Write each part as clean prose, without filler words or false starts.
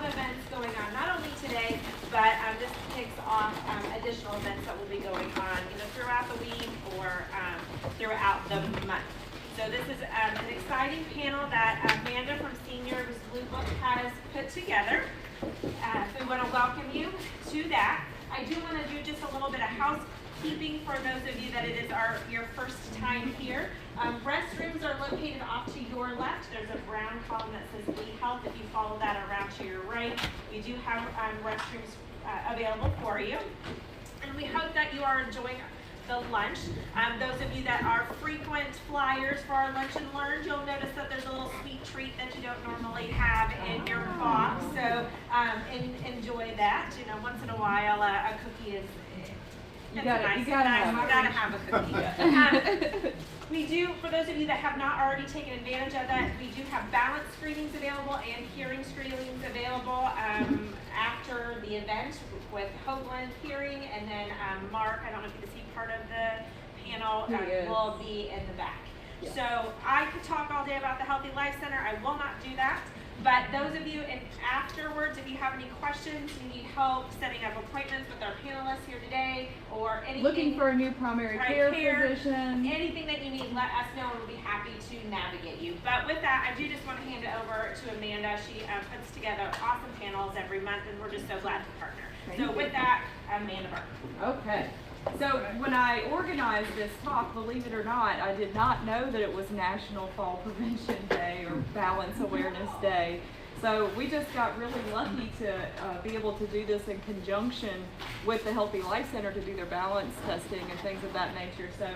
of events going on, not only today, but this kicks off additional events that will be going on either throughout the week or throughout the month. So this is an exciting panel that Amanda from Seniors Blue Book has put together. We want to welcome you to that. I do want to do just a little bit of housekeeping for those of you that it is your first time here. Restrooms are located off to your left. There's a brown column that says We Health. If you follow that around to your right, we do have restrooms available for you. And we hope that you are enjoying the lunch. Those of you that are frequent flyers for our Lunch and Learn, you'll notice that there's a little sweet treat that you don't normally have in your box. So enjoy that. You know, once in a while, a cookie is you gotta have a cookie. We do, for those of you that have not already taken advantage of that, we do have balance screenings available and hearing screenings available after the event with Hoagland Hearing, and then Mark, I don't know if you can see part of the panel, will be in the back. Yes. So I could talk all day about the Healthy Life Center. I will not do that. But those of you, afterwards, if you have any questions, you need help setting up appointments with our panelists here today, or anything. Looking for a new primary care physician. Anything that you need, let us know, and we'll be happy to navigate you. But with that, I do just want to hand it over to Amanda. She puts together awesome panels every month, and we're just so glad to partner. So with that, Amanda Burke. Okay. So when I organized this talk, believe it or not, I did not know that it was National Fall Prevention Day or Balance Awareness Day. So we just got really lucky to be able to do this in conjunction with the Healthy Life Center to do their balance testing and things of that nature. So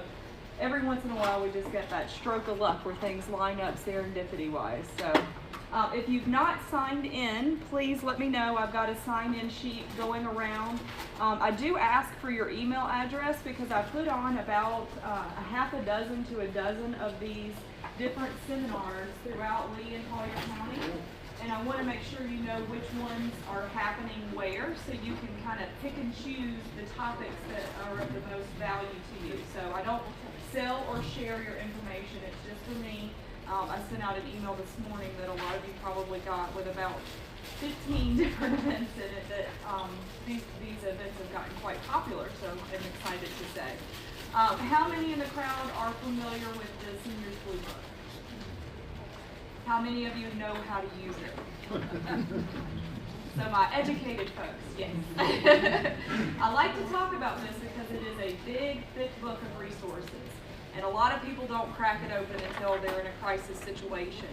every once in a while we just get that stroke of luck where things line up serendipity-wise. So if you've not signed in, please let me know. I've got a sign-in sheet going around. I do ask for your email address because I put on about a half a dozen to a dozen of these different seminars throughout Lee and Collier County. And I want to make sure you know which ones are happening where, so you can kind of pick and choose the topics that are of the most value to you. So I don't sell or share your information. It's just for me. I sent out an email this morning that a lot of you probably got with about 15 different events in it that these events have gotten quite popular, so I'm excited to say. How many in the crowd are familiar with the Seniors Blue Book? How many of you know how to use it? So my educated folks, yes. I like to talk about this because it is a big, thick book of resources. And a lot of people don't crack it open until they're in a crisis situation.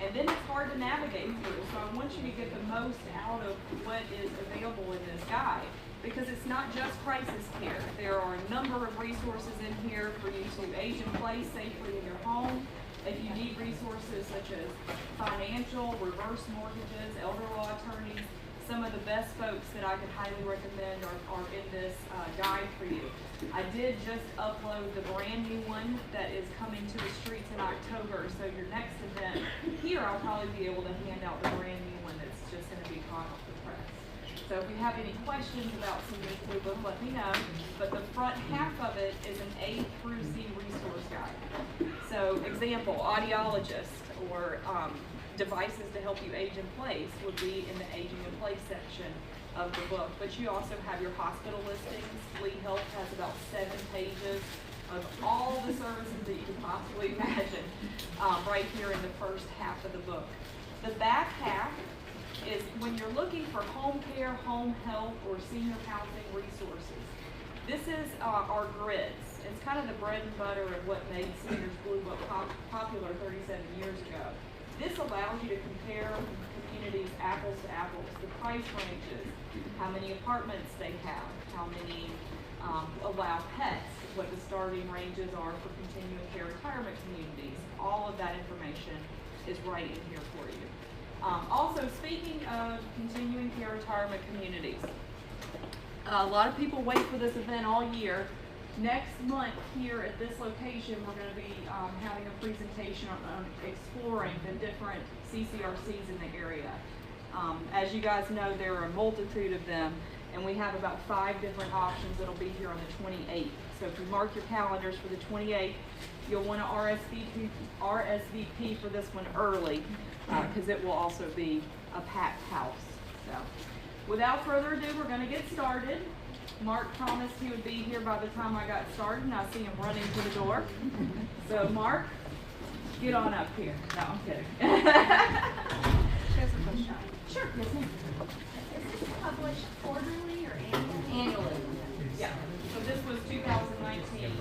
And then it's hard to navigate through. So I want you to get the most out of what is available in this guide, because it's not just crisis care. There are a number of resources in here for you to age in place safely in your home. If you need resources such as financial, reverse mortgages, elder law attorneys, some of the best folks that I could highly recommend are in this guide for you. I did just upload the brand new one that is coming to the streets in October, so your next event here I'll probably be able to hand out the brand new one that's just going to be hot off the press. So if you have any questions about Seniors Blue Book, let me know. But the front half of it is an A through Z resource guide. So example, audiologist or devices to help you age in place would be in the aging in place section of the book. But you also have your hospital listings. Lee Health has about 7 pages of all the services that you could possibly imagine right here in the first half of the book. The back half is when you're looking for home care, home health, or senior housing resources. This is our grids. It's kind of the bread and butter of what made Seniors Blue Book popular 37 years ago. This allows you to compare communities apples to apples, the price ranges, how many apartments they have, how many allow pets, what the starting ranges are for continuing care retirement communities. All of that information is right in here for you. Also, speaking of continuing care retirement communities, a lot of people wait for this event all year. Next month here at this location, we're going to be having a presentation on exploring the different CCRCs in the area. As you guys know, there are a multitude of them, and we have about 5 different options that'll be here on the 28th. So if you mark your calendars for the 28th, you'll want to RSVP for this one early, because it will also be a packed house. So, without further ado, we're going to get started. Mark promised he would be here by the time I got started, and I see him running to the door. So, Mark, get on up here. No, I'm kidding. She has a question. Sure. Yes, ma'am. Is this published quarterly or annually? Annually. Yeah. So this was 2019.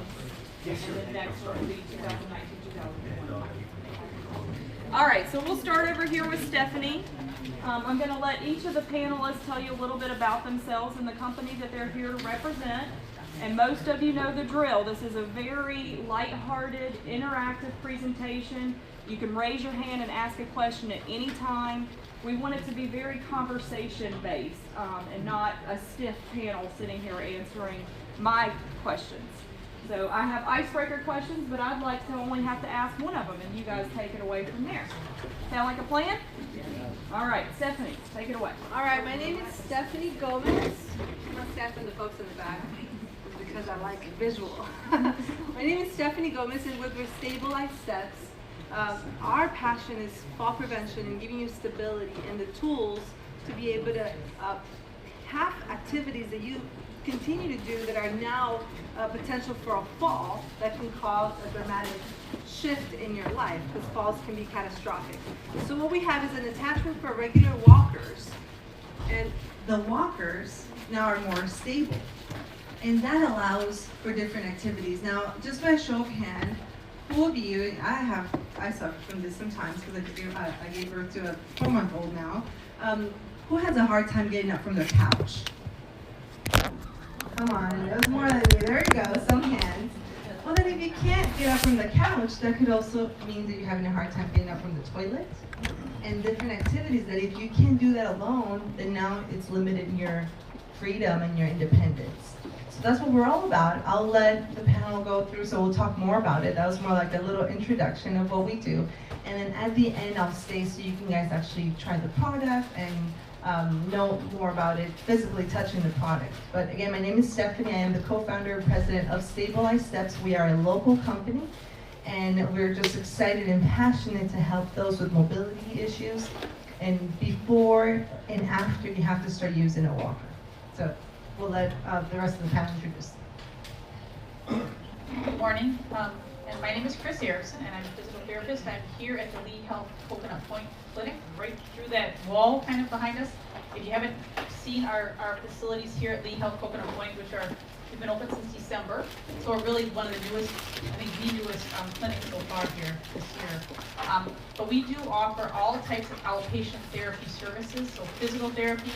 Yes, and the next one will be 2019, 2020. All right, so we'll start over here with Stephanie. I'm going to let each of the panelists tell you a little bit about themselves and the company that they're here to represent. And most of you know the drill. This is a very lighthearted, interactive presentation. You can raise your hand and ask a question at any time. We want it to be very conversation-based and not a stiff panel sitting here answering my questions. So I have icebreaker questions, but I'd like to only have to ask one of them, and you guys take it away from there. Sound like a plan? All right, Stephanie, take it away. All right, my name is Stephanie Gomez. I'm going to stand from the folks in the back because I like visual. My name is Stephanie Gomez, and with Stabilized Steps, our passion is fall prevention and giving you stability and the tools to be able to have activities that you continue to do that are now potential for a fall that can cause a dramatic shift in your life, because falls can be catastrophic. So what we have is an attachment for regular walkers, and the walkers now are more stable, and that allows for different activities. Now, just by a show of hand, who of you, I suffer from this sometimes because I gave birth to a 4-month-old now, who has a hard time getting up from their couch? Come on, it was more than me. There you go, some hands. Well, then if you can't get up from the couch, that could also mean that you're having a hard time getting up from the toilet. And different activities that if you can't do that alone, then now it's limited your freedom and your independence. So that's what we're all about. I'll let the panel go through, so we'll talk more about it. That was more like a little introduction of what we do. And then at the end, I'll stay so you can guys actually try the product and know more about it, physically touching the product. But again, my name is Stephanie. I am the co-founder and president of Stabilized Steps. We are a local company, and we're just excited and passionate to help those with mobility issues. And before and after, you have to start using a walker. So we'll let the rest of the panel introduce. Good morning. And my name is Chris Erickson, and I'm a physical therapist. I'm here at the Lee Health Coconut Point Clinic, right through that wall kind of behind us. If you haven't seen our facilities here at Lee Health Coconut Point, we've been open since December, so we're really one of the newest, I think the newest clinics so far here this year. But we do offer all types of outpatient therapy services, so physical therapy,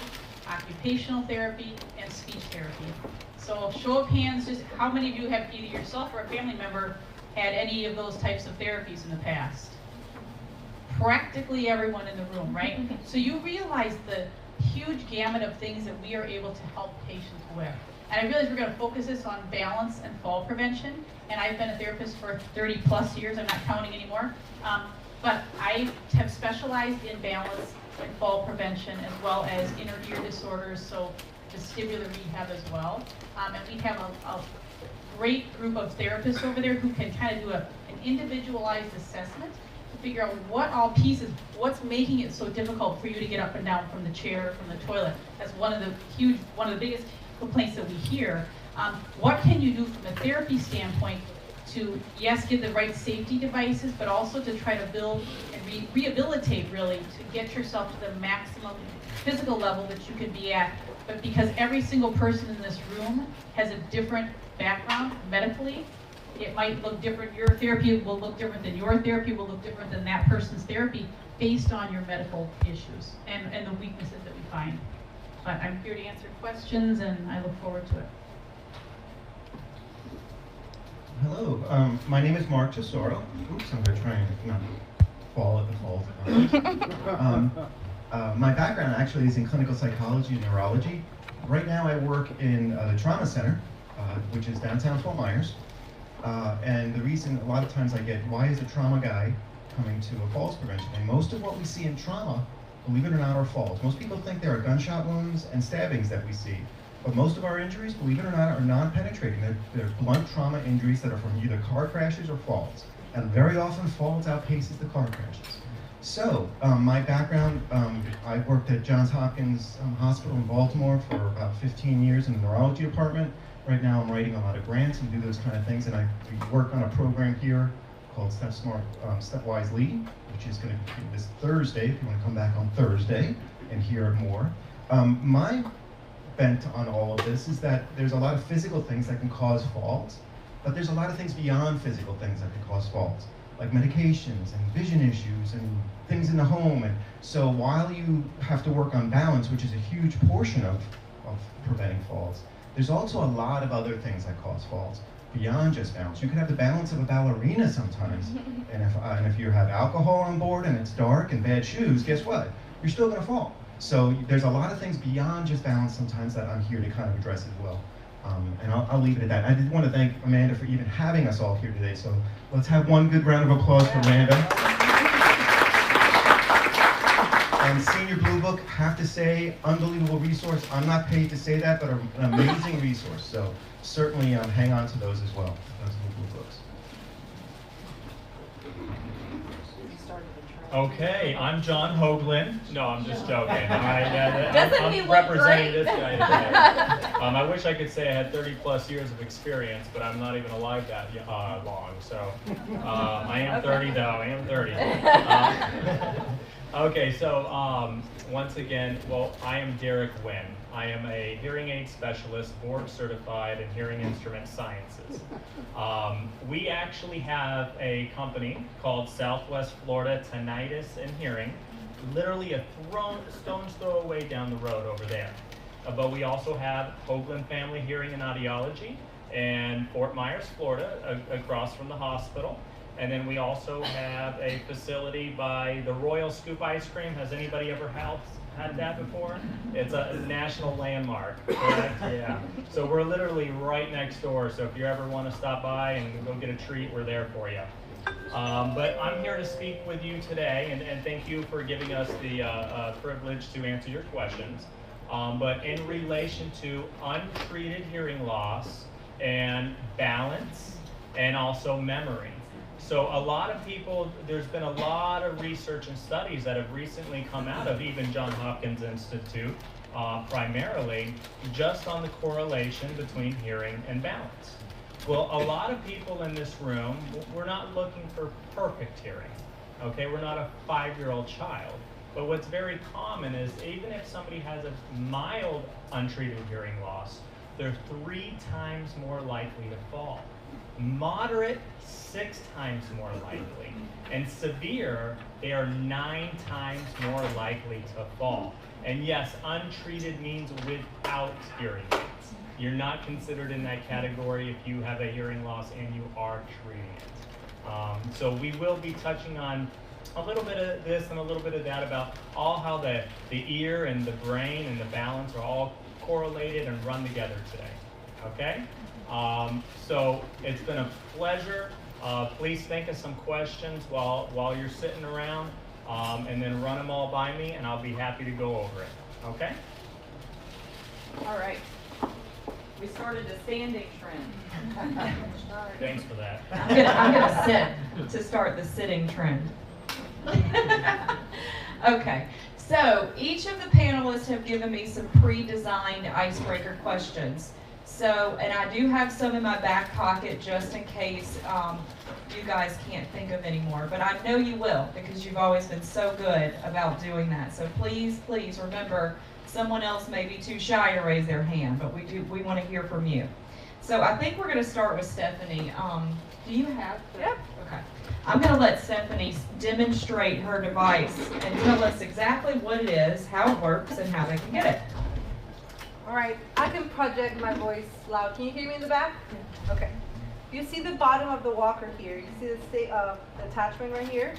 occupational therapy, and speech therapy. So show of hands, just how many of you have either yourself or a family member had any of those types of therapies in the past? Practically everyone in the room, right? So you realize the huge gamut of things that we are able to help patients with. And I realize we're going to focus this on balance and fall prevention. And I've been a therapist for 30 plus years, I'm not counting anymore. But I have specialized in balance and fall prevention as well as inner ear disorders, so vestibular rehab as well. And we have a great group of therapists over there who can kind of do an individualized assessment to figure out what all pieces, what's making it so difficult for you to get up and down from the chair, from the toilet. That's one of the biggest complaints that we hear. What can you do from a therapy standpoint to, yes, give the right safety devices, but also to try to build and rehabilitate, really, to get yourself to the maximum physical level that you can be at. But because every single person in this room has a different background medically, it might look different. Your therapy will look different than your therapy will look different than that person's therapy based on your medical issues and the weaknesses that we find. But I'm here to answer questions, and I look forward to it. Hello, my name is Mark Tesoro. Oops, I'm going to try and not fall at the falls. My background actually is in clinical psychology and neurology. Right now I work in the trauma center, which is downtown Fort Myers. And the reason a lot of times I get, why is a trauma guy coming to a falls prevention? And most of what we see in trauma, believe it or not, are falls. Most people think there are gunshot wounds and stabbings that we see. But most of our injuries, believe it or not, are non-penetrating. They're blunt trauma injuries that are from either car crashes or falls. And very often falls outpaces the car crashes. So, my background, I worked at Johns Hopkins Hospital in Baltimore for about 15 years in the neurology department. Right now I'm writing a lot of grants and do those kind of things, and we work on a program here called Stepwise Lead, which is going to be this Thursday, if you want to come back on Thursday and hear more. My bent on all of this is that there's a lot of physical things that can cause falls, but there's a lot of things beyond physical things that can cause falls, like medications and vision issues and things in the home. And so while you have to work on balance, which is a huge portion of preventing falls, there's also a lot of other things that cause falls beyond just balance. You could have the balance of a ballerina sometimes, and if you have alcohol on board and it's dark and bad shoes, guess what? You're still gonna fall. So there's a lot of things beyond just balance sometimes that I'm here to kind of address as well. And I'll leave it at that. I did want to thank Amanda for even having us all here today, so let's have one good round of applause for Amanda. And Senior Blue Book, have to say, unbelievable resource. I'm not paid to say that, but an amazing resource. So certainly hang on to those as well, those Blue Books. Okay, I'm John Hoagland. No, I'm just joking. I'm representing this guy today. I wish I could say I had 30 plus years of experience, but I'm not even alive that long. So I am 30 though, I am 30. Okay, so once again, well, I am Derek Wynn. I am a hearing aid specialist, board certified in hearing instrument sciences. We actually have a company called Southwest Florida Tinnitus and Hearing, literally a stone's throw away down the road over there. But we also have Hoagland Family Hearing and Audiology in Fort Myers, Florida, across from the hospital. And then we also have a facility by the Royal Scoop Ice Cream. Has anybody ever had that before? It's a national landmark, correct? Yeah. So we're literally right next door. So if you ever want to stop by and go get a treat, we're there for you. But I'm here to speak with you today, and thank you for giving us the privilege to answer your questions. But in relation to untreated hearing loss and balance and also memory. So a lot of people, there's been a lot of research and studies that have recently come out of even Johns Hopkins Institute, primarily, just on the correlation between hearing and balance. Well, a lot of people in this room, we're not looking for perfect hearing, okay? We're not a 5-year-old child. But what's very common is even if somebody has a mild untreated hearing loss, they're 3 times more likely to fall. Moderate, 6 times more likely. And severe, they are 9 times more likely to fall. And yes, untreated means without hearing aids. You're not considered in that category if you have a hearing loss and you are treating it. So we will be touching on a little bit of this and a little bit of that about all how the ear and the brain and the balance are all correlated and run together today. Okay? So it's been a pleasure. Please think of some questions while you're sitting around, and then run them all by me, and I'll be happy to go over it. Okay? All right. We started a standing trend. Thanks for that. I'm gonna sit to start the sitting trend. Okay. So each of the panelists have given me some pre-designed icebreaker questions. So, and I do have some in my back pocket just in case you guys can't think of any more. But I know you will, because you've always been so good about doing that. So please, please remember, someone else may be too shy to raise their hand, but we want to hear from you. So I think we're going to start with Stephanie. Do you have? Yep. Okay. I'm going to let Stephanie demonstrate her device and tell us exactly what it is, how it works, and how they can get it. All right, I can project my voice loud. Can you hear me in the back? Okay. You see the bottom of the walker here. You see the attachment right here?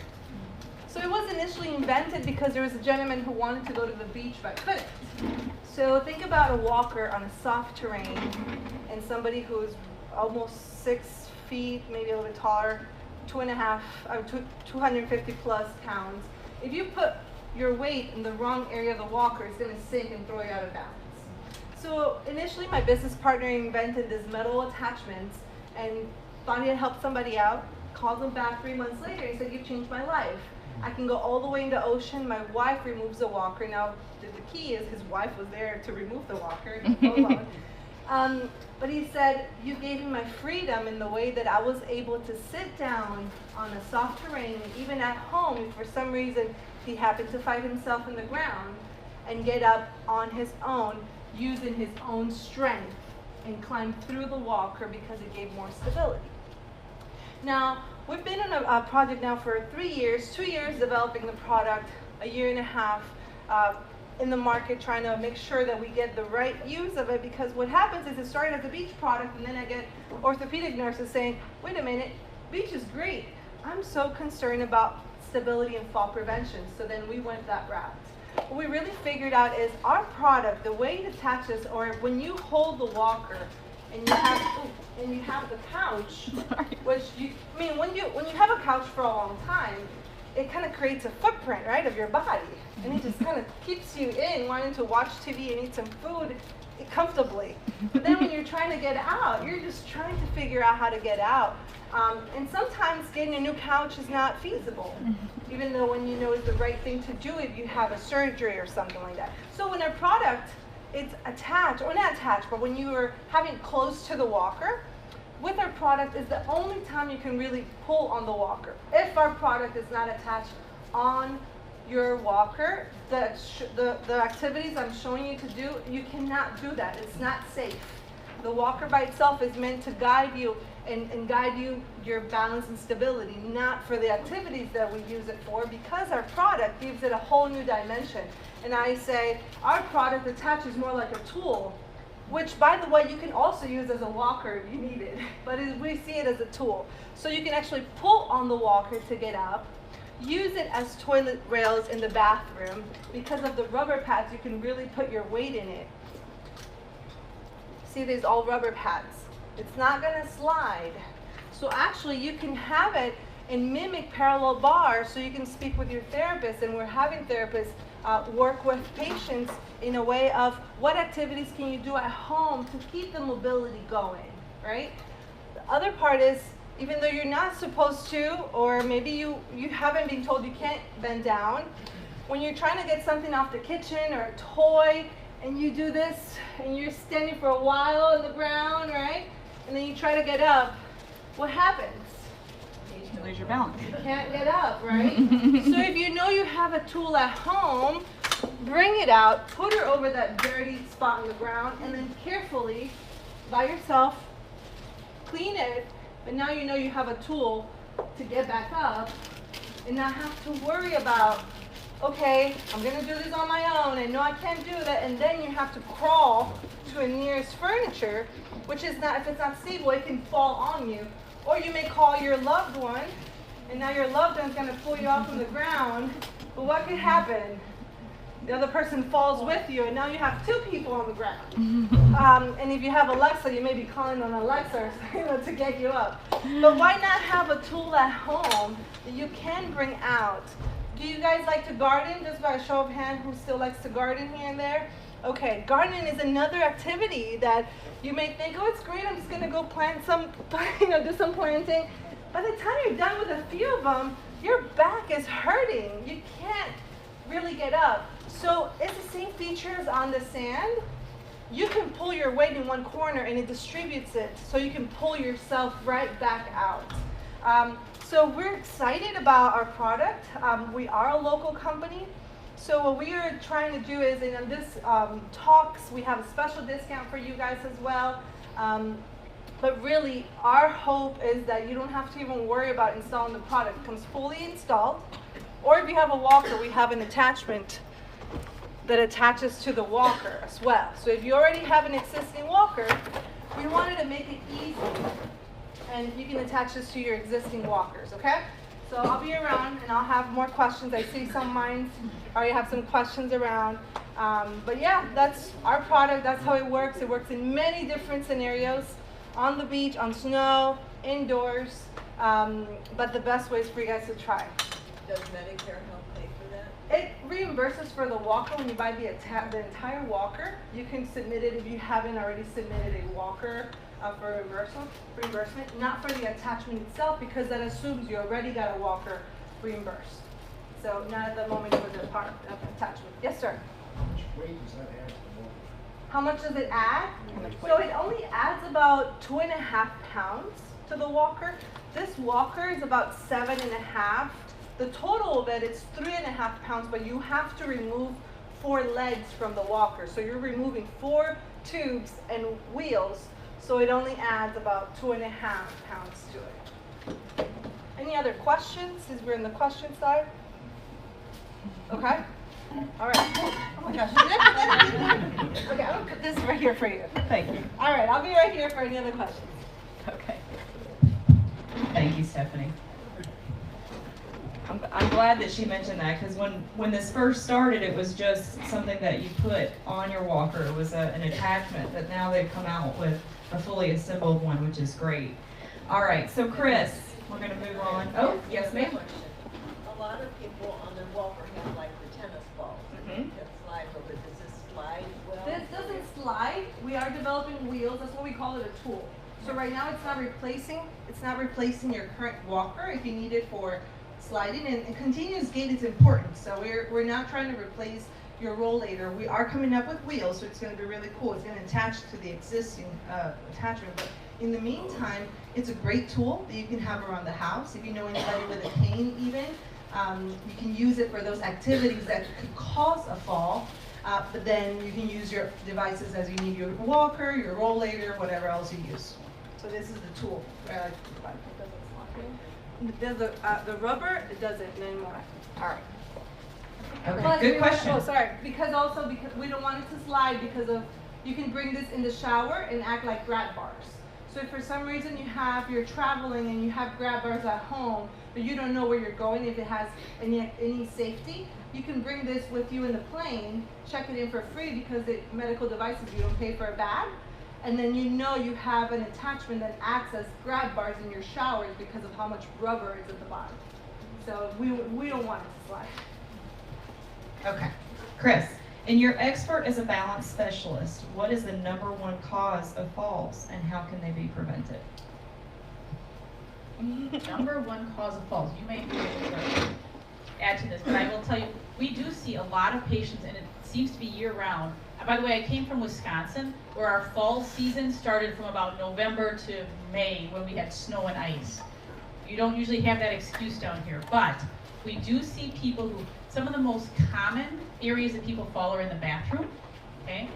So it was initially invented because there was a gentleman who wanted to go to the beach but couldn't. So think about a walker on a soft terrain and somebody who's almost 6 feet, maybe a little bit taller, 250 plus pounds. If you put your weight in the wrong area of the walker, it's going to sink and throw you out of balance. So initially my business partner invented this metal attachments and thought he'd help somebody out, called them back 3 months later and said, "You've changed my life." I can go all the way in the ocean. My wife removes the walker. Now, the key is his wife was there to remove the walker. But he said, you gave me my freedom in the way that I was able to sit down on a soft terrain, and even at home, if for some reason he happened to find himself in the ground, and get up on his own, using his own strength, and climb through the walker because it gave more stability. Now, we've been on a project now for 3 years, 2 years developing the product, 1.5 years in the market, trying to make sure that we get the right use of it, because what happens is it started as a beach product, and then I get orthopedic nurses saying, wait a minute, beach is great. I'm so concerned about stability and fall prevention. So then we went that route. What we really figured out is our product, the way it attaches, or when you hold the walker and you have the couch, which when you have a couch for a long time, it kind of creates a footprint, right, of your body, and it just kind of keeps you in wanting to watch TV and eat some food comfortably. But then when you're trying to get out, you're just trying to figure out how to get out. And sometimes getting a new couch is not feasible, even though when you know it's the right thing to do if you have a surgery or something like that. So when a product is attached, or not attached, but when you are having it close to the walker, with our product is the only time you can really pull on the walker. If our product is not attached on your walker, the activities I'm showing you to do, you cannot do that. It's not safe. The walker by itself is meant to guide you and guide you your balance and stability, not for the activities that we use it for, because our product gives it a whole new dimension. And I say our product attaches more like a tool, which, by the way, you can also use as a walker if you need it, but we see it as a tool. So you can actually pull on the walker to get up, use it as toilet rails in the bathroom. Because of the rubber pads, you can really put your weight in it. See, there's all rubber pads. It's not gonna slide. So actually, you can have it and mimic parallel bars, so you can speak with your therapist, and we're having therapists work with patients in a way of what activities can you do at home to keep the mobility going, right? The other part is, even though you're not supposed to, or maybe you haven't been told you can't bend down, when you're trying to get something off the kitchen or a toy, and you do this, and you're standing for a while on the ground, right? And then you try to get up, what happens? You lose your balance. You can't get up, right? So if you know you have a tool at home, bring it out, put her over that dirty spot on the ground, and then carefully, by yourself, clean it. But now you know you have a tool to get back up and not have to worry about, okay, I'm gonna do this on my own, and no, I can't do that, and then you have to crawl to a nearest furniture, which is not, if it's not stable, it can fall on you. Or you may call your loved one, and now your loved one's gonna pull you off from the ground, but what could happen? The other person falls with you, and now you have 2 people on the ground. And if you have Alexa, you may be calling on Alexa to get you up. But why not have a tool at home that you can bring out? Do you guys like to garden? Just by a show of hands, who still likes to garden here and there? Okay, gardening is another activity that you may think, oh, it's great, I'm just gonna go plant some, do some planting. By the time you're done with a few of them, your back is hurting. You can't really get up. So it's the same features on the sand. You can pull your weight in one corner and it distributes it, so you can pull yourself right back out. So we're excited about our product. We are a local company. So what we are trying to do is, in this talks, we have a special discount for you guys as well. But really, our hope is that you don't have to even worry about installing the product. It comes fully installed. Or if you have a walker, we have an attachment that attaches to the walker as well. So if you already have an existing walker, we wanted to make it easy. And you can attach this to your existing walkers, okay? So I'll be around and I'll have more questions. I see some minds already have some questions around. But yeah, that's our product. That's how it works. It works in many different scenarios, on the beach, on snow, indoors. But the best way is for you guys to try. Does Medicare help pay for that? It reimburses for the walker when you buy the entire walker. You can submit it if you haven't already submitted a walker for reimbursement, not for the attachment itself, because that assumes you already got a walker reimbursed. So not at the moment for the part of attachment. Yes, sir. How much weight does that add to the walker? How much does it add? So it only adds about 2.5 pounds to the walker. This walker is about 7.5. The total of it is 3.5 pounds, but you have to remove 4 legs from the walker. So you're removing 4 tubes and wheels. So it only adds about 2.5 pounds to it. Any other questions, since we're in the question side? Okay. All right. Oh my gosh. Okay, I'm gonna put this right here for you. Thank you. All right, I'll be right here for any other questions. Okay. Thank you, Stephanie. I'm glad that she mentioned that, because when this first started, it was just something that you put on your walker. It was an attachment, but now they've come out with a fully assembled one, which is great. All right, so Chris, we're going to move on. Oh, yes, ma'am. A lot of people on their walker have like the tennis balls that slide over. Does this slide well? This doesn't slide. We are developing wheels. That's what we call it, a tool. So right now it's not replacing your current walker if you need it for sliding, and continuous gait is important. So we're not trying to replace your rollator. We are coming up with wheels, so it's going to be really cool. It's going to attach to the existing attachment. But in the meantime, it's a great tool that you can have around the house. If you know anybody with a cane even, you can use it for those activities that could cause a fall. But then you can use your devices as you need your walker, your rollator, whatever else you use. So this is the tool. The rubber, it doesn't anymore. All right. Okay, Plus, good question. Oh, sorry. Because we don't want it to slide because of, you can bring this in the shower and act like grab bars. So if for some reason you're traveling and you have grab bars at home, but you don't know where you're going, if it has any safety, you can bring this with you in the plane, check it in for free because medical devices, you don't pay for a bag. And then you have an attachment that acts as grab bars in your showers because of how much rubber is at the bottom. So we don't want it to slide. Okay. Chris, and you're expert as a balance specialist. What is the #1 cause of falls and how can they be prevented? #1 cause of falls. You may be able to add to this, but I will tell you, we do see a lot of patients, and it seems to be year-round. By the way, I came from Wisconsin, where our fall season started from about November to May, when we had snow and ice. You don't usually have that excuse down here, but we do see people who, some of the most common areas that people fall are in the bathroom, okay,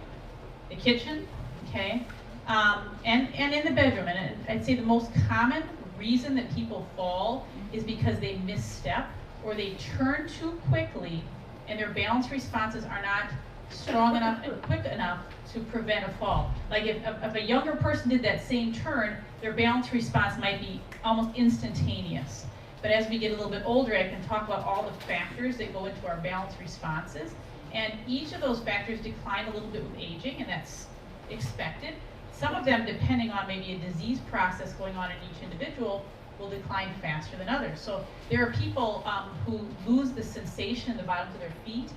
the kitchen, okay, and in the bedroom. And I'd say the most common reason that people fall is because they misstep or they turn too quickly and their balance responses are not strong enough and quick enough to prevent a fall. Like if a younger person did that same turn, their balance response might be almost instantaneous. But as we get a little bit older, I can talk about all the factors that go into our balance responses. And each of those factors decline a little bit with aging, and that's expected. Some of them, depending on maybe a disease process going on in each individual, will decline faster than others. So there are people who lose the sensation in the bottoms of their feet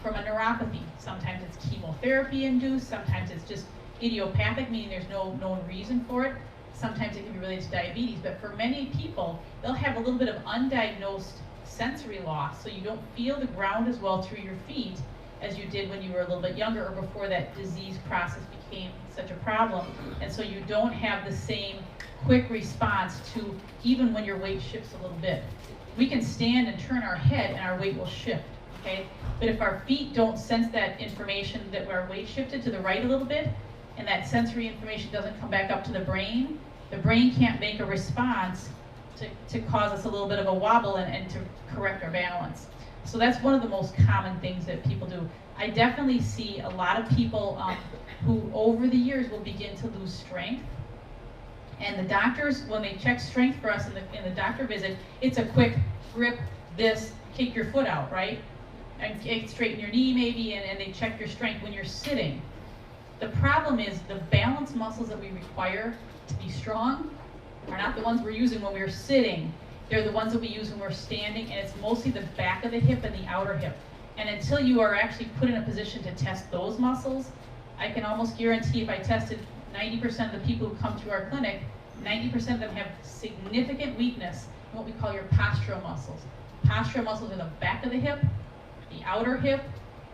from a neuropathy. Sometimes it's chemotherapy induced, sometimes it's just idiopathic, meaning there's no known reason for it. Sometimes it can be related to diabetes, but for many people, they'll have a little bit of undiagnosed sensory loss, so you don't feel the ground as well through your feet as you did when you were a little bit younger or before that disease process became such a problem. And so you don't have the same quick response to even when your weight shifts a little bit. We can stand and turn our head and our weight will shift, okay? But if our feet don't sense that information that our weight shifted to the right a little bit, and that sensory information doesn't come back up to the brain can't make a response to cause us a little bit of a wobble and to correct our balance. So that's one of the most common things that people do. I definitely see a lot of people who over the years will begin to lose strength. And the doctors, when they check strength for us in the doctor visit, it's a quick grip, this, kick your foot out, right? And straighten your knee maybe, and they check your strength when you're sitting. The problem is the balance muscles that we require to be strong are not the ones we're using when we're sitting. They're the ones that we use when we're standing, and it's mostly the back of the hip and the outer hip. And until you are actually put in a position to test those muscles, I can almost guarantee if I tested 90% of the people who come to our clinic, 90% of them have significant weakness in what we call your postural muscles. Postural muscles are the back of the hip, the outer hip,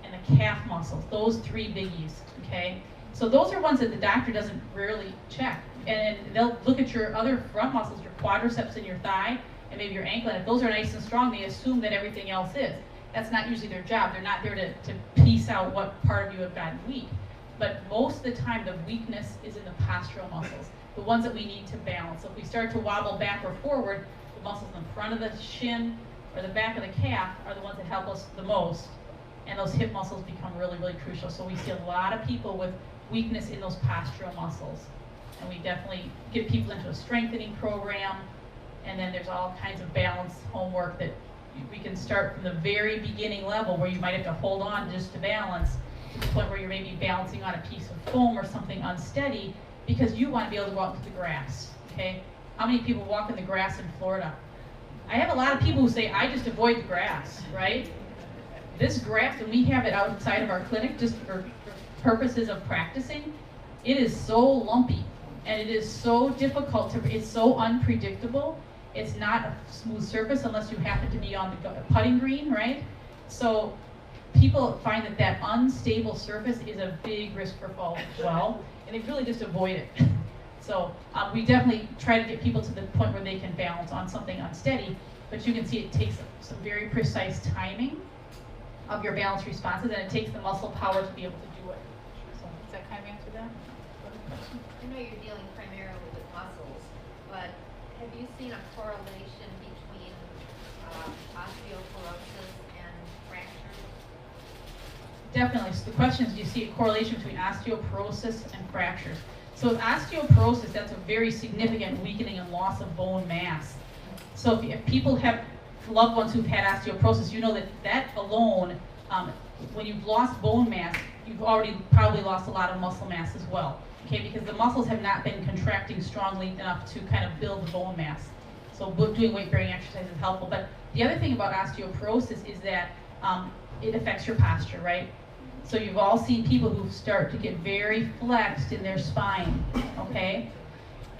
and the calf muscles. Those three biggies, okay? So those are ones that the doctor doesn't rarely check. And they'll look at your other front muscles, your quadriceps and your thigh, and maybe your ankle, and if those are nice and strong, they assume that everything else is. That's not usually their job. They're not there to piece out what part of you have gotten weak. But most of the time, the weakness is in the postural muscles, the ones that we need to balance. So if we start to wobble back or forward, the muscles in front of the shin or the back of the calf are the ones that help us the most, and those hip muscles become really, really crucial. So we see a lot of people with weakness in those postural muscles. And we definitely get people into a strengthening program, and then there's all kinds of balance homework that we can start from the very beginning level where you might have to hold on just to balance to the point where you're maybe balancing on a piece of foam or something unsteady because you want to be able to go out into the grass, okay? How many people walk in the grass in Florida? I have a lot of people who say, I just avoid the grass, right? This grass, when we have it outside of our clinic just for purposes of practicing, it is so lumpy and it is so difficult to, it's so unpredictable. It's not a smooth surface unless you happen to be on the putting green, right? So people find that that unstable surface is a big risk for fall as well, and they really just avoid it. So we definitely try to get people to the point where they can balance on something unsteady, but you can see it takes some very precise timing of your balance responses, and it takes the muscle power to be able to do it. So does that kind of answer that? I know you're dealing primarily with muscles, but have you seen a correlation between osteoporosis and fractures? Definitely. So the question is, do you see a correlation between osteoporosis and fractures? So with osteoporosis, that's a very significant weakening and loss of bone mass. So if people have loved ones who've had osteoporosis, you know that that alone, when you've lost bone mass, you've already probably lost a lot of muscle mass as well. Okay, because the muscles have not been contracting strongly enough to kind of build the bone mass. So doing weight-bearing exercise is helpful. But the other thing about osteoporosis is that it affects your posture, right? So you've all seen people who start to get very flexed in their spine, okay?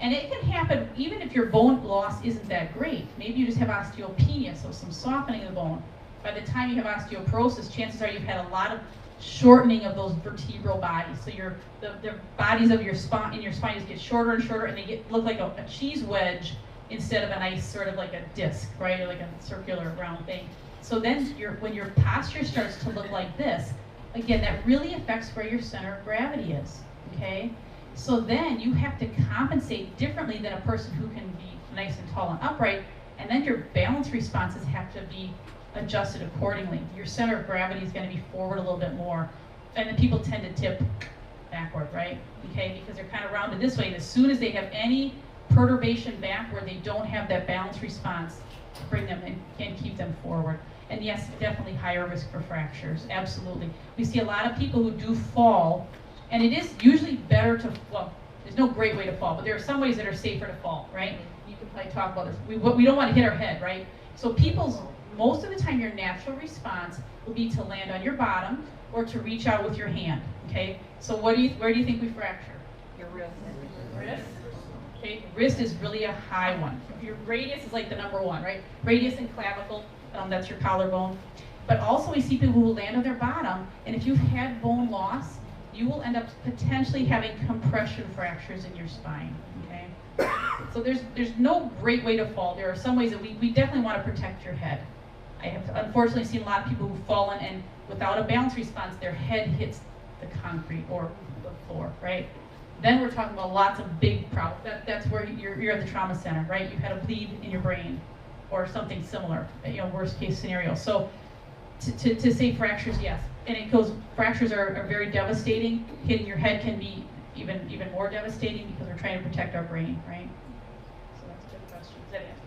And it can happen even if your bone loss isn't that great. Maybe you just have osteopenia, so some softening of the bone. By the time you have osteoporosis, chances are you've had a lot of shortening of those vertebral bodies. So the bodies of your spine just get shorter and shorter, and they look like a cheese wedge instead of a nice sort of like a disc, right? Or like a circular round thing. So then when your posture starts to look like this, again, that really affects where your center of gravity is, okay? So then you have to compensate differently than a person who can be nice and tall and upright, and then your balance responses have to be adjusted accordingly. Your center of gravity is going to be forward a little bit more, and then people tend to tip backward, right? Okay, because they're kind of rounded this way, and as soon as they have any perturbation back where they don't have that balance response, bring them in and keep them forward. And yes, definitely higher risk for fractures, absolutely. We see a lot of people who do fall, and it is usually better to, well, there's no great way to fall, but there are some ways that are safer to fall, right? You can probably talk about this. We don't want to hit our head, right? So most of the time your natural response will be to land on your bottom or to reach out with your hand, okay? So where do you think we fracture? Your wrist. Wrist? Okay, wrist is really a high one. Your radius is like the number one, right? Radius and clavicle, that's your collarbone. But also we see people who land on their bottom, and if you've had bone loss, you will end up potentially having compression fractures in your spine, okay? So there's no great way to fall. There are some ways that we definitely want to protect your head. I have unfortunately seen a lot of people who've fallen and without a balance response, their head hits the concrete or the floor, right? Then we're talking about lots of big problems. That's where you're at the trauma center, right? You had a bleed in your brain or something similar, worst case scenario. So to say fractures, yes. And it goes, fractures are very devastating. Hitting your head can be even more devastating because we're trying to protect our brain, right? So that's a good question. Does that answer?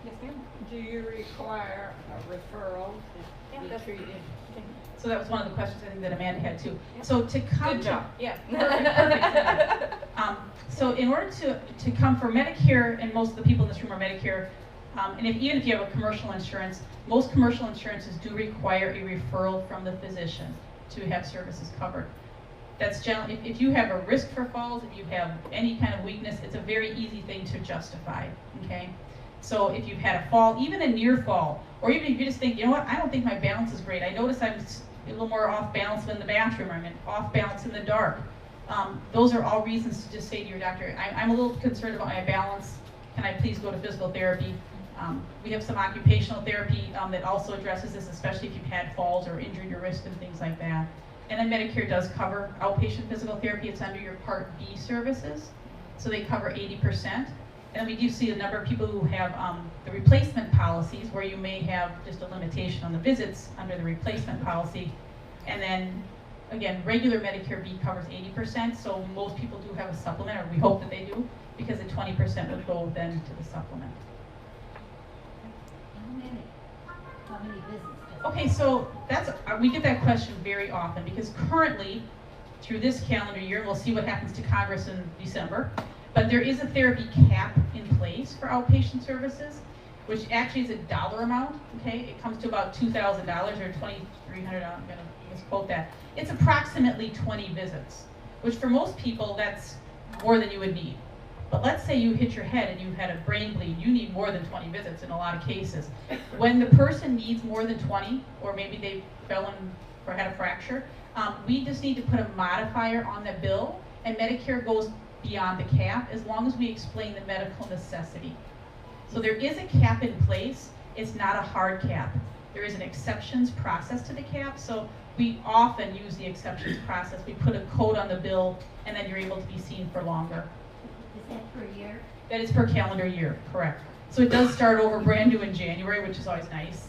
Yes, ma'am. Do you require a referral to be treated? Okay. So that was one of the questions I think that Amanda had too. So to come Good job. Yeah, perfect. So in order to come for Medicare, and most of the people in this room are Medicare, and even if you have a commercial insurance, most commercial insurances do require a referral from the physician to have services covered. That's generally, if you have a risk for falls, if you have any kind of weakness, it's a very easy thing to justify, okay? So if you've had a fall, even a near fall, or even if you just think, you know what, I don't think my balance is great. I notice I'm a little more off balance in the bathroom, I'm off balance in the dark. Those are all reasons to just say to your doctor, I'm a little concerned about my balance. Can I please go to physical therapy? We have some occupational therapy that also addresses this, especially if you've had falls or injured your wrist and things like that. And then Medicare does cover outpatient physical therapy. It's under your Part B services. So they cover 80%. And we do see a number of people who have the replacement policies where you may have just a limitation on the visits under the replacement policy. And then, again, regular Medicare B covers 80%, so most people do have a supplement, or we hope that they do, because the 20% would go then to the supplement. How many visits? Okay, so that's we get that question very often, because currently, through this calendar year, we'll see what happens to Congress in December, but there is a therapy cap in place for outpatient services, which actually is a dollar amount, okay? It comes to about $2,000 or $2,300, I'm gonna misquote that. It's approximately 20 visits, which for most people, that's more than you would need. But let's say you hit your head and you had a brain bleed, you need more than 20 visits in a lot of cases. When the person needs more than 20, or maybe they fell in or had a fracture, we just need to put a modifier on the bill, and Medicare goes beyond the cap as long as we explain the medical necessity. So there is a cap in place, it's not a hard cap. There is an exceptions process to the cap, so we often use the exceptions process. We put a code on the bill, and then you're able to be seen for longer. Is that per year? That is per calendar year, correct. So it does start over brand new in January, which is always nice.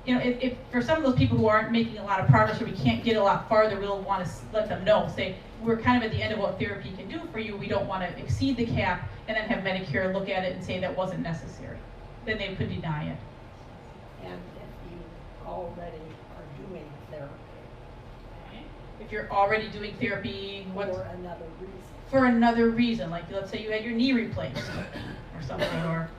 You know, if for some of those people who aren't making a lot of progress or we can't get a lot farther, we'll want to let them know. Say, we're kind of at the end of what therapy can do for you. We don't want to exceed the cap, and then have Medicare look at it and say that wasn't necessary. Then they could deny it. And if you already are doing therapy. If you're already doing therapy, what? For another reason. For another reason, like let's say you had your knee replaced or something, or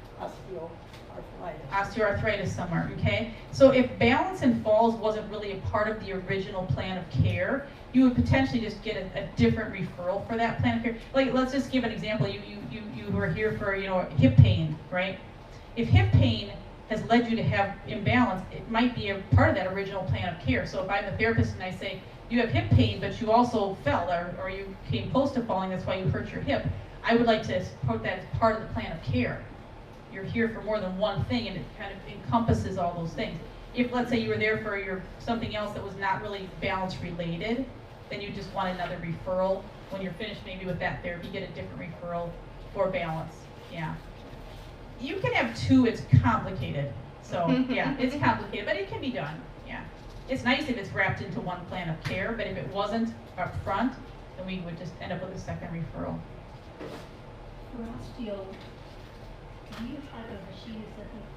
osteoarthritis somewhere, okay? So if balance and falls wasn't really a part of the original plan of care, you would potentially just get a different referral for that plan of care. Like, let's just give an example. You were here for, you know, hip pain, right? If hip pain has led you to have imbalance, it might be a part of that original plan of care. So if I'm a therapist and I say, you have hip pain, but you also fell, or you came close to falling, that's why you hurt your hip, I would like to put that as part of the plan of care. You're here for more than one thing, and it kind of encompasses all those things. If, let's say, you were there for something else that was not really balance related, then you just want another referral. When you're finished maybe with that therapy, get a different referral for balance. Yeah. You can have two, it's complicated. So yeah, it's complicated, but it can be done. Yeah. It's nice if it's wrapped into one plan of care, but if it wasn't up front, then we would just end up with a second referral. For osteo, do you have a machine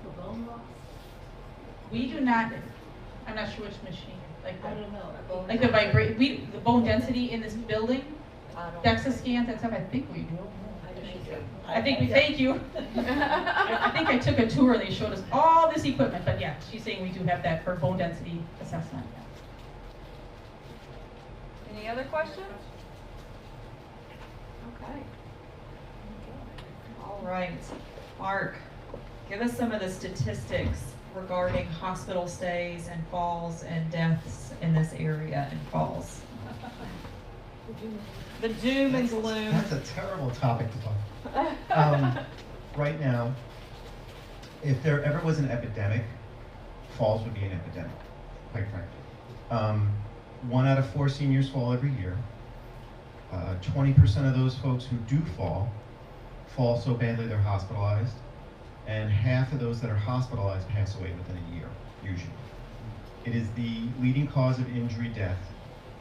for bone loss? We do not, I'm not sure which machine. Like I don't know. Like the bone density in this building, DEXA scans and stuff, I think we do. Thank you. I think I took a tour and they showed us all this equipment, but yeah, she's saying we do have that for bone density assessment. Any other questions? Okay. All right. Mark, give us some of the statistics regarding hospital stays and falls and deaths in this area and falls. The doom and gloom. That's a terrible topic to talk about. Right now, if there ever was an epidemic, falls would be an epidemic, quite frankly. 1 out of 4 seniors fall every year. 20% of those folks who do fall so badly they're hospitalized, and half of those that are hospitalized pass away within a year, usually. It is the leading cause of injury death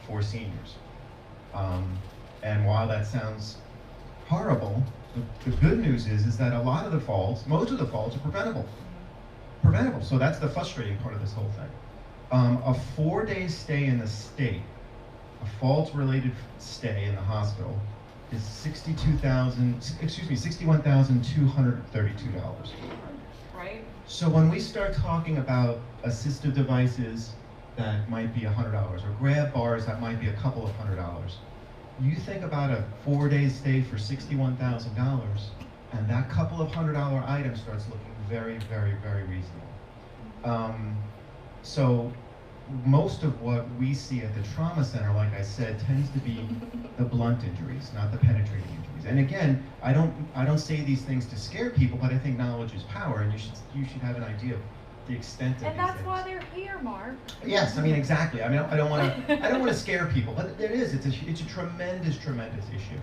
for seniors. And while that sounds horrible, the good news is that a lot of the falls, most of the falls are preventable. So that's the frustrating part of this whole thing. A 4-day stay in the state, a falls-related stay in the hospital, is $61,232. Right. So when we start talking about assistive devices that might be $100, or grab bars that might be a couple of $100, you think about a 4-day stay for $61,000, And that couple of $100 item starts looking very, very, very reasonable. So most of what we see at the trauma center, like I said, tends to be the blunt injuries, not the penetrating injuries. And again, I don't say these things to scare people, but I think knowledge is power, and you should have an idea of the extent of And these that's things. why they're here, Mark. Yes, I mean exactly. I mean I don't want to scare people, but it is. It's a tremendous issue.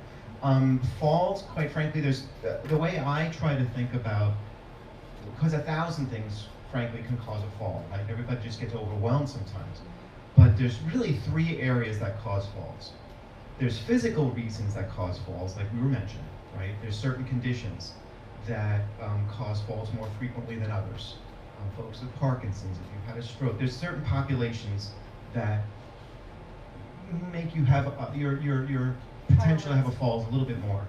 Falls, quite frankly, there's the way I try to think about, because 1,000 things, frankly, can cause a fall. Right? Everybody just gets overwhelmed sometimes. But there's really 3 areas that cause falls. There's physical reasons that cause falls, like we were mentioning, right? There's certain conditions that cause falls more frequently than others. Folks with Parkinson's, if you've had a stroke, there's certain populations that make you have your potential to have a fall is a little bit more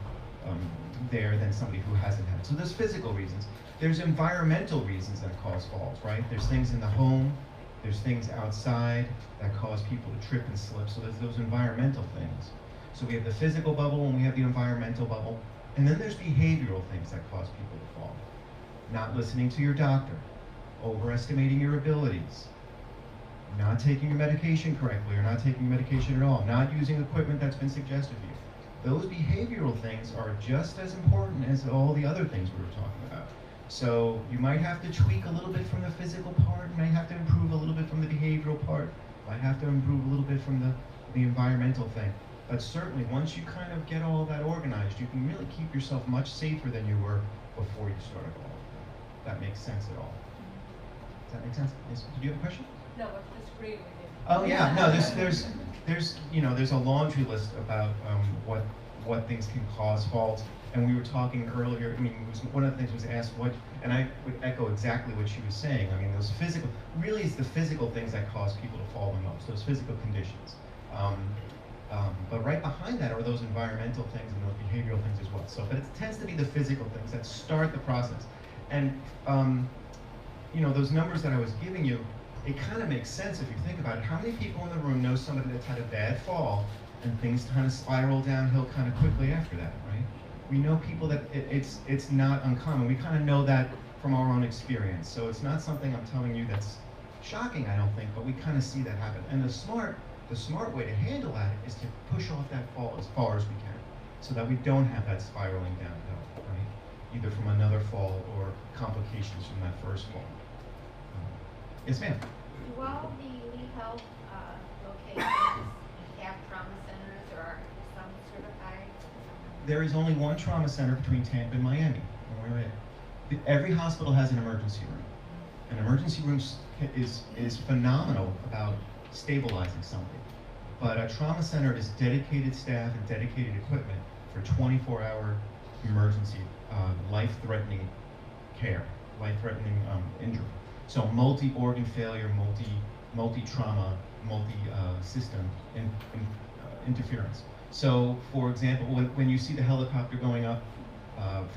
there than somebody who hasn't had it. So there's physical reasons. There's environmental reasons that cause falls, right? There's things in the home, there's things outside that cause people to trip and slip. So there's those environmental things. So we have the physical bubble and we have the environmental bubble. And then there's behavioral things that cause people to fall. Not listening to your doctor, overestimating your abilities, not taking your medication correctly or not taking your medication at all, not using equipment that's been suggested to you. Those behavioral things are just as important as all the other things we were talking about. So you might have to tweak a little bit from the physical part, you might have to improve a little bit from the behavioral part, might have to improve a little bit from the environmental thing. But certainly once you kind of get all that organized, you can really keep yourself much safer than you were before you started all of that. If that makes sense at all. Does that make sense? Yes. Did you have a question? No, I disagree with you. Oh yeah, no. There's a laundry list about what things can cause falls, and we were talking earlier. I mean, one of the things was asked what, and I would echo exactly what she was saying. I mean, those physical, really, it's the physical things that cause people to fall the most. Those physical conditions. But right behind that are those environmental things and those behavioral things as well. So, but it tends to be the physical things that start the process, and those numbers that I was giving you. It kind of makes sense if you think about it. How many people in the room know somebody that's had a bad fall and things kind of spiral downhill kind of quickly after that, right? We know people that it's not uncommon. We kind of know that from our own experience. So it's not something I'm telling you that's shocking, I don't think, but we kind of see that happen. And the smart way to handle that is to push off that fall as far as we can so that we don't have that spiraling downhill, right? Either from another fall or complications from that first fall. Yes, ma'am. Do all the Lee Health locations have trauma centers, or are some certified? There is only one trauma center between Tampa and Miami, and we're in. Every hospital has an emergency room. An emergency room is phenomenal about stabilizing something. But a trauma center is dedicated staff and dedicated equipment for 24-hour emergency, life-threatening care, life-threatening injury. So multi-organ failure, multi-trauma, multi-system interference. So, for example, when you see the helicopter going up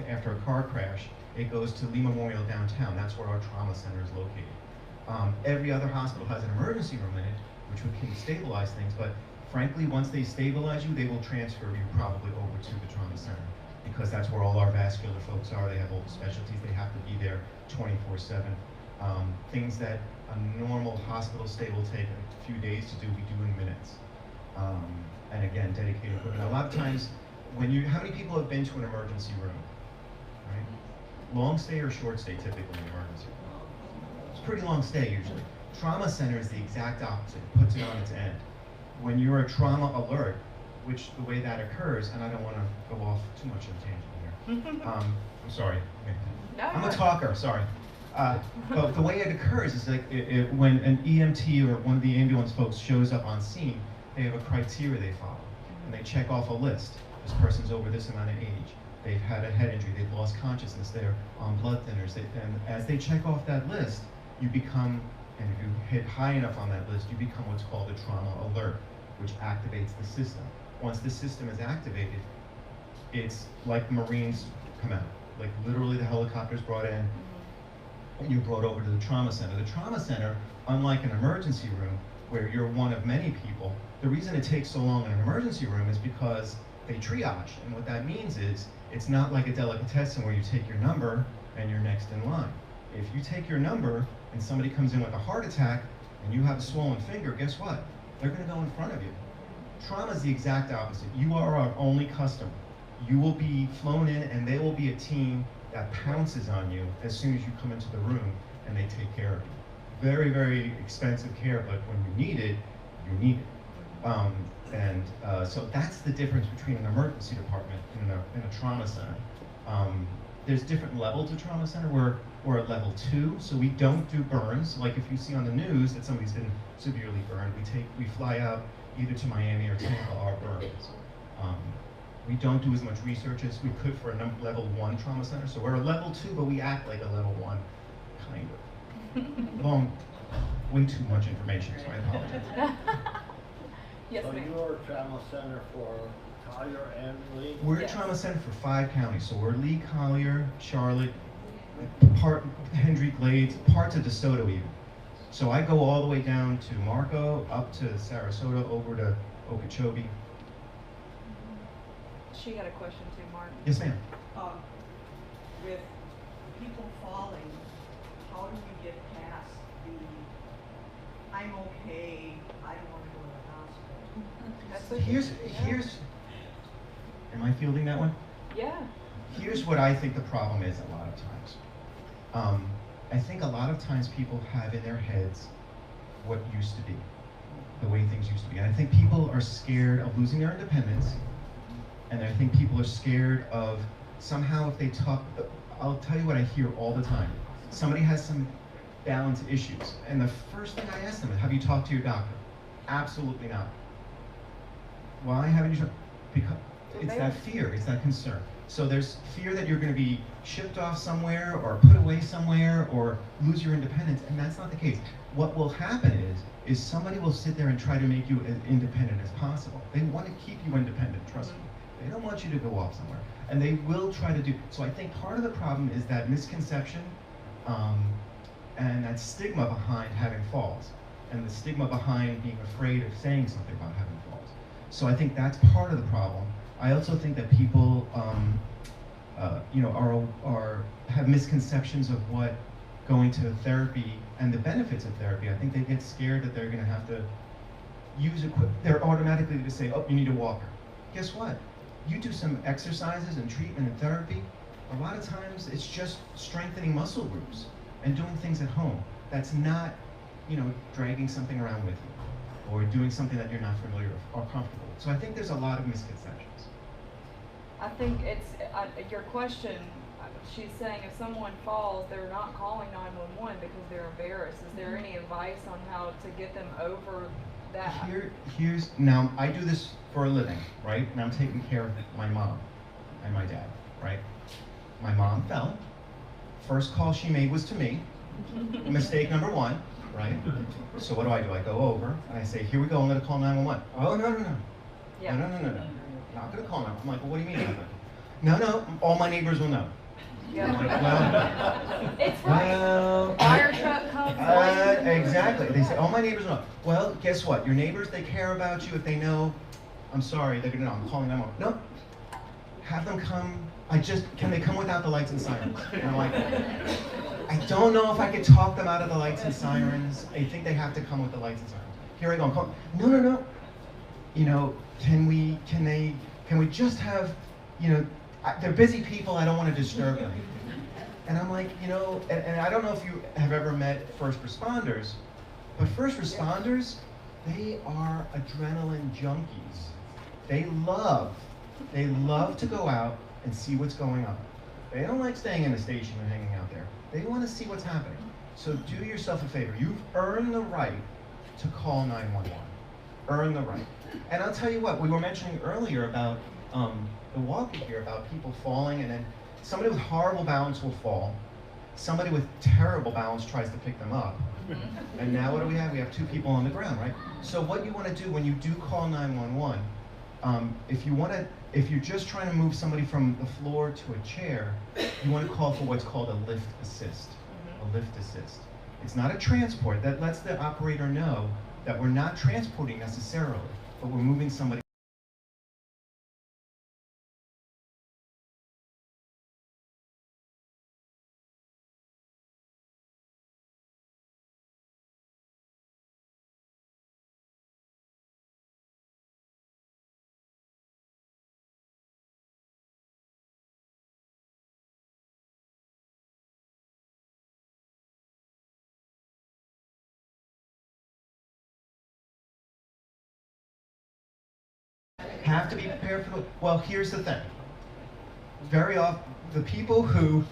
after a car crash, it goes to Lee Memorial downtown. That's where our trauma center is located. Every other hospital has an emergency room in it, which can stabilize things, but frankly, once they stabilize you, they will transfer you probably over to the trauma center, because that's where all our vascular folks are. They have all the specialties. They have to be there 24/7. Things that a normal hospital stay will take a few days to do, we do in minutes. And again, dedicated equipment. A lot of times, how many people have been to an emergency room? Right? Long stay or short stay typically in an emergency room? It's a pretty long stay usually. Trauma center is the exact opposite. It puts it on its end. When you're a trauma alert, which the way that occurs, and I don't want to go off too much on a tangent here. I'm sorry. I'm a talker, sorry. But the way it occurs is like when an EMT or one of the ambulance folks shows up on scene, they have a criteria they follow. And they check off a list. This person's over this amount of age. They've had a head injury. They've lost consciousness. They're on blood thinners. And as they check off that list, you become, and if you hit high enough on that list, you become what's called a trauma alert, which activates the system. Once the system is activated, it's like the Marines come out. Like literally the helicopter's brought in, and you're brought over to the trauma center. The trauma center, unlike an emergency room, where you're one of many people, the reason it takes so long in an emergency room is because they triage. And what that means is, it's not like a delicatessen where you take your number and you're next in line. If you take your number and somebody comes in with a heart attack and you have a swollen finger, guess what? They're gonna go in front of you. Trauma is the exact opposite. You are our only customer. You will be flown in and they will be a team that pounces on you as soon as you come into the room and they take care of you. Very, very expensive care, but when you need it, you need it. So that's the difference between an emergency department and a trauma center. There's different levels of trauma center. We're at level 2, so we don't do burns. Like if you see on the news that somebody's been severely burned, we fly out either to Miami or Tampa our burns. We don't do as much research as we could for a level 1 trauma center. So we're a level 2, but we act like a level 1, kind of. Way too much information, so I apologize. Yes, So ma'am. you're a trauma center for Collier and Lee? We're Yes. a trauma center for 5 counties. So we're Lee, Collier, Charlotte, Hendry Glades, parts of DeSoto even. So I go all the way down to Marco, up to Sarasota, over to Okeechobee. She had a question too, Martin. Yes, ma'am. With people falling, how do we get past the, I'm okay, I don't want to go to the hospital? That's Here's, am I fielding that one? Yeah. Here's what I think the problem is a lot of times. I think a lot of times people have in their heads what used to be, the way things used to be. And I think people are scared of losing their independence. And I think people are scared of somehow if they talk, I'll tell you what I hear all the time. Somebody has some balance issues. And the first thing I ask them is, have you talked to your doctor? Absolutely not. Why haven't you talked? Because it's that fear, it's that concern. So there's fear that you're going to be shipped off somewhere or put away somewhere or lose your independence, and that's not the case. What will happen is somebody will sit there and try to make you as independent as possible. They want to keep you independent, trust me. They don't want you to go off somewhere. And they will try to do, so I think part of the problem is that misconception and that stigma behind having falls and the stigma behind being afraid of saying something about having falls. So I think that's part of the problem. I also think that people, have misconceptions of what going to therapy and the benefits of therapy. I think they get scared that they're going to have to use they're automatically to say, oh, you need a walker. Guess what? You do some exercises and treatment and therapy. A lot of times it's just strengthening muscle groups and doing things at home. That's not, dragging something around with you or doing something that you're not familiar with or comfortable with. So I think there's a lot of misconceptions. I think it's your question. She's saying if someone falls, they're not calling 911 because they're embarrassed. Is there any advice on how to get them over that? Now I do this for a living, right? And I'm taking care of my mom and my dad, right? My mom fell. First call she made was to me. Mistake number 1, right? So what do? I go over and I say, here we go, I'm gonna call 911. Oh, no. Yeah. No. Not gonna call 911. I'm like, well, what do you mean? No, all my neighbors will know. Yeah. I'm like, well, it's right. Well, Fire truck comes. exactly. They say, all my neighbors know. Well, guess what? Your neighbors, they care about you. If they know, I'm sorry, they're gonna know. I'm calling them up. No, have them come. Can they come without the lights and sirens? And I'm like, I don't know if I could talk them out of the lights and sirens. I think they have to come with the lights and sirens. Here I go. I'm calling. No. Can we just have, they're busy people. I don't want to disturb them. And I'm like, and I don't know if you have ever met first responders, but first responders, they are adrenaline junkies. They love to go out and see what's going on. They don't like staying in a station and hanging out there. They want to see what's happening. So do yourself a favor. You've earned the right to call 911. Earn the right. And I'll tell you what, we were mentioning earlier about the walker here, about people falling, and then somebody with horrible balance will fall. Somebody with terrible balance tries to pick them up. And now what do we have? We have 2 people on the ground, right? So what you want to do when you do call 911, if you're just trying to move somebody from the floor to a chair, you want to call for what's called a lift assist. A lift assist. It's not a transport. That lets the operator know that we're not transporting necessarily, but we're moving somebody have to be prepared for the, well, here's the thing. Very often, the people who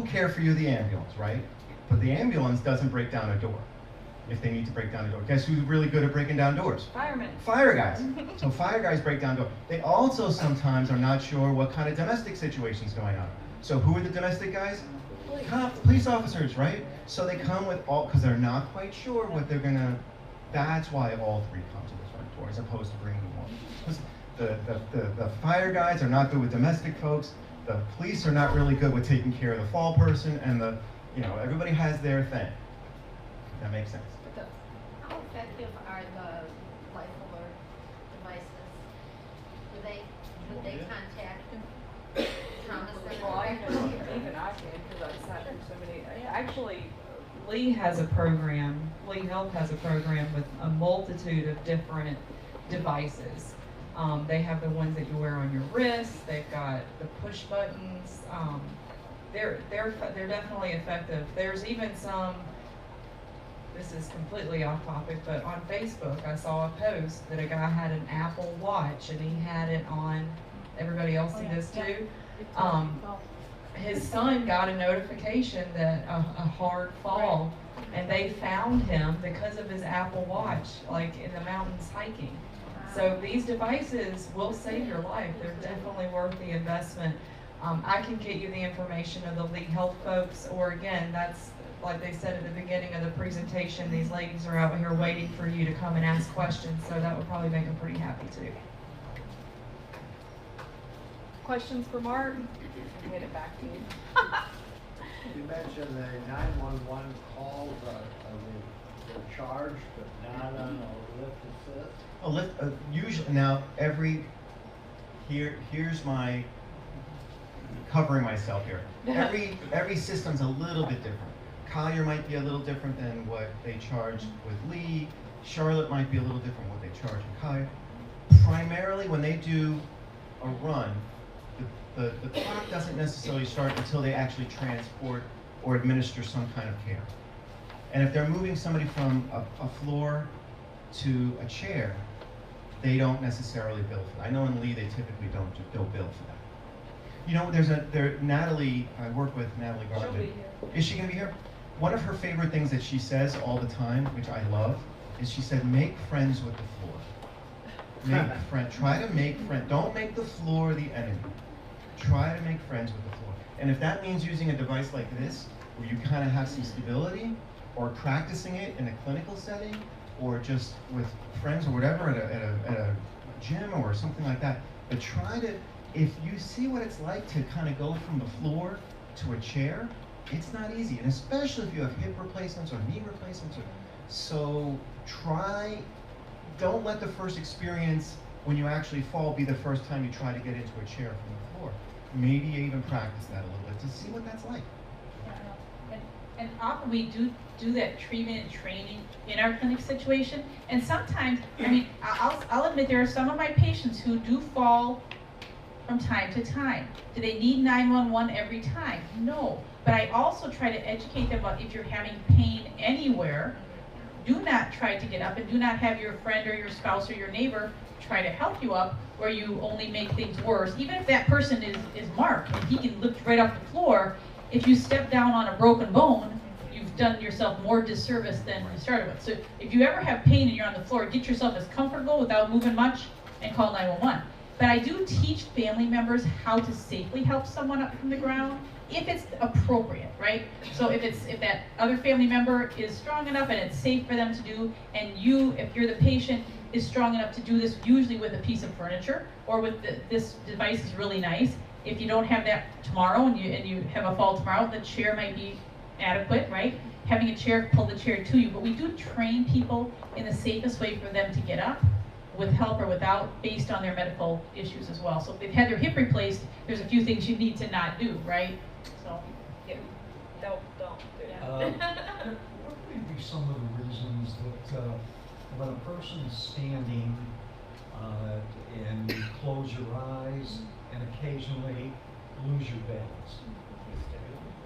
care for you are the ambulance, right? But the ambulance doesn't break down a door if they need to break down a door. Guess who's really good at breaking down doors? Firemen. Fire guys. So fire guys break down doors. They also sometimes are not sure what kind of domestic situation's going on. So who are the domestic guys? Police officers, right? So they come with all, because they're not quite sure what they're gonna, that's why all three come to the front door as opposed to bringing one. Because the fire guys are not good with domestic folks, the police are not really good with taking care of the fall person, and everybody has their thing. That makes sense. How effective are the life alert devices? Would they contact trauma center? Well, even I can, because I've sat through so many. Actually, Lee has a program, Lee Health has a program with a multitude of different devices. They have the ones that you wear on your wrists, they've got the push buttons. They're definitely effective. There's even some, this is completely off topic, but on Facebook I saw a post that a guy had an Apple Watch and he had it on, everybody else see this too? His son got a notification that a hard fall, and they found him because of his Apple Watch, like in the mountains hiking. So these devices will save your life. They're definitely worth the investment. I can get you the information of the Lee Health folks, or again, that's like they said at the beginning of the presentation, these ladies are out here waiting for you to come and ask questions, so that would probably make them pretty happy too. Questions for Mark? I'll hand it back to you. You mentioned the 911 calls they're charged, but not on a lift assist. A lift, usually, now here's my, covering myself here. Every system's a little bit different. Collier might be a little different than what they charge with Lee. Charlotte might be a little different what they charge in Collier. Primarily, when they do a run, the clock doesn't necessarily start until they actually transport or administer some kind of care. And if they're moving somebody from a floor to a chair, they don't necessarily bill for that. I know in Lee they typically don't bill for that. You know, Natalie, I work with Natalie Garland. She'll be here. Is she gonna be here? One of her favorite things that she says all the time, which I love, is she said, make friends with the floor. Try to make friends. Don't make the floor the enemy. Try to make friends with the floor. And if that means using a device like this, where you kind of have some stability, or practicing it in a clinical setting, or just with friends or whatever at a gym or something like that, but try to, if you see what it's like to kind of go from the floor to a chair, it's not easy, and especially if you have hip replacements or knee replacements. So don't let the first experience when you actually fall be the first time you try to get into a chair from the floor. Maybe even practice that a little bit to see what that's like. And often we do that treatment and training in our clinic situation, and sometimes, I mean, I'll admit there are some of my patients who do fall from time to time. Do they need 911 every time? No. But I also try to educate them about if you're having pain anywhere, do not try to get up, and do not have your friend or your spouse or your neighbor try to help you up where you only make things worse. Even if that person is Mark and he can lift right off the floor, if you step down on a broken bone, you've done yourself more disservice than you started with. So if you ever have pain and you're on the floor, get yourself as comfortable without moving much and call 911. But I do teach family members how to safely help someone up from the ground if it's appropriate, right? So if that other family member is strong enough and it's safe for them to do, and you, if you're the patient, is strong enough to do this, usually with a piece of furniture or with this device is really nice. If you don't have that tomorrow and you have a fall tomorrow, the chair might be adequate, right? Having a chair, pull the chair to you. But we do train people in the safest way for them to get up, with help or without, based on their medical issues as well. So if they've had their hip replaced, there's a few things you need to not do, right? So, yeah. Don't do it. What would be some of the reasons that when a person is standing and you close your eyes and occasionally lose your balance?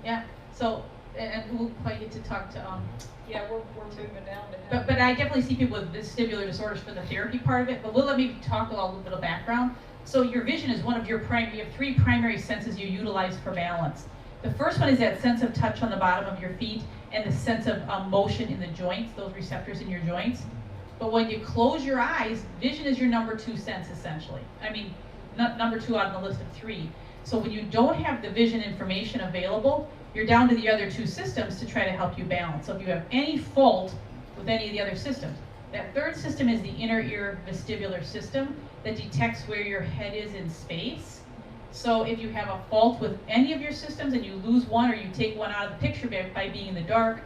Yeah, so and we'll probably get to talk to, Yeah, we're moving down to. but I definitely see people with vestibular disorders for the therapy part of it, but we'll let me talk a little bit of background. So your vision is one of your you have 3 primary senses you utilize for balance. The first one is that sense of touch on the bottom of your feet and the sense of motion in the joints, those receptors in your joints. But when you close your eyes, vision is your number 2 sense essentially. I mean, not number 2 out of the list of 3. So when you don't have the vision information available, you're down to the other 2 systems to try to help you balance. So if you have any fault with any of the other systems, that 3rd system is the inner ear vestibular system that detects where your head is in space. So if you have a fault with any of your systems and you lose one or you take one out of the picture by being in the dark,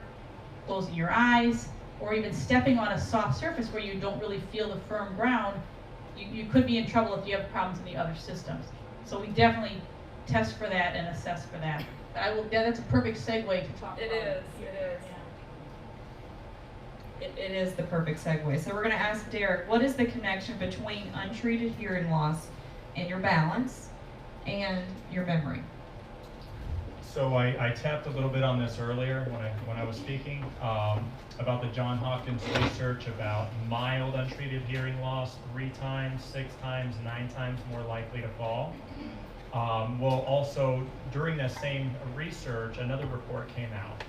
closing your eyes, or even stepping on a soft surface where you don't really feel the firm ground, you could be in trouble if you have problems in the other systems. So we definitely test for that and assess for that. That's a perfect segue to talk about. It is. It is the perfect segue. So we're going to ask Derek, what is the connection between untreated hearing loss and your balance and your memory? So I tapped a little bit on this earlier when I was speaking about the Johns Hopkins research about mild untreated hearing loss 3 times, 6 times, 9 times more likely to fall. Well, also during that same research, another report came out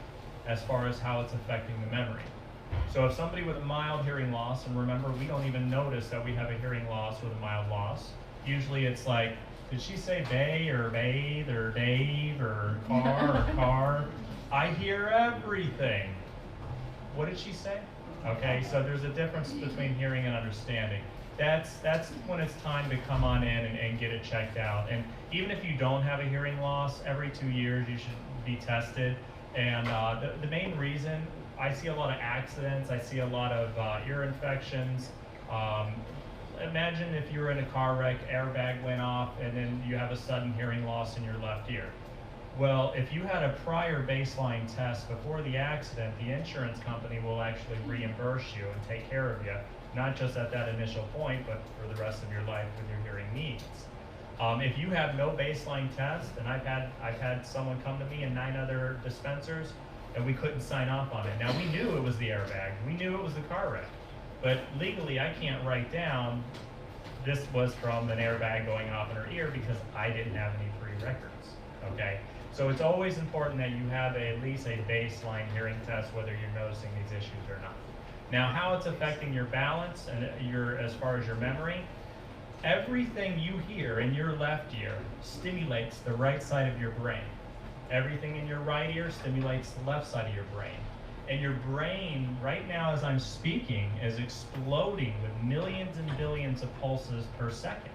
as far as how it's affecting the memory. So if somebody with a mild hearing loss, and remember, we don't even notice that we have a hearing loss with a mild loss. Usually it's like, did she say bay or bathe or Dave or car or car? I hear everything. What did she say? Okay, so there's a difference between hearing and understanding. That's when it's time to come on in and get it checked out. And even if you don't have a hearing loss, every 2 years you should be tested. And the main reason, I see a lot of accidents, I see a lot of ear infections. Imagine if you were in a car wreck, airbag went off, and then you have a sudden hearing loss in your left ear. Well, if you had a prior baseline test before the accident, the insurance company will actually reimburse you and take care of you, not just at that initial point, but for the rest of your life with your hearing needs. If you have no baseline test, and I've had someone come to me and 9 other dispensers, and we couldn't sign off on it. Now, we knew it was the airbag. We knew it was the car wreck. But legally, I can't write down this was from an airbag going off in her ear because I didn't have any pre-records, okay? So it's always important that you have at least a baseline hearing test, whether you're noticing these issues or not. Now, how it's affecting your balance and as far as your memory, everything you hear in your left ear stimulates the right side of your brain. Everything in your right ear stimulates the left side of your brain. And your brain, right now as I'm speaking, is exploding with millions and billions of pulses per second.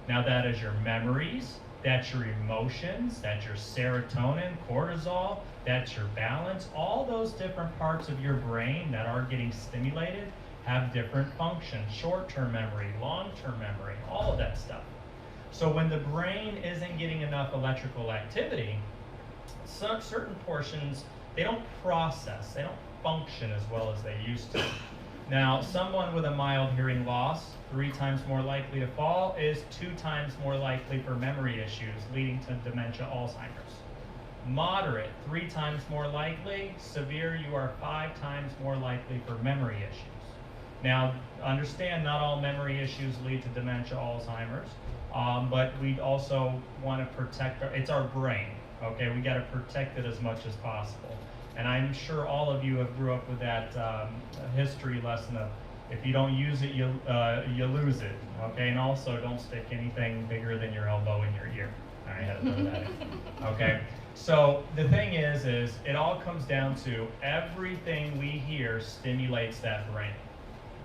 Now that is your memories, that's your emotions, that's your serotonin, cortisol, that's your balance. All those different parts of your brain that are getting stimulated have different functions, short-term memory, long-term memory, all of that stuff. So when the brain isn't getting enough electrical activity, certain portions, they don't process, they don't function as well as they used to. Now, someone with a mild hearing loss, 3 times more likely to fall, is 2 times more likely for memory issues leading to dementia, Alzheimer's. Moderate, 3 times more likely. Severe, you are 5 times more likely for memory issues. Now, understand not all memory issues lead to dementia, Alzheimer's, but we also want to protect, it's our brain, okay? We got to protect it as much as possible. And I'm sure all of you have grew up with that history lesson of if you don't use it, you lose it, okay? And also don't stick anything bigger than your elbow in your ear. All right, I had to throw that in, okay? So the thing is it all comes down to everything we hear stimulates that brain.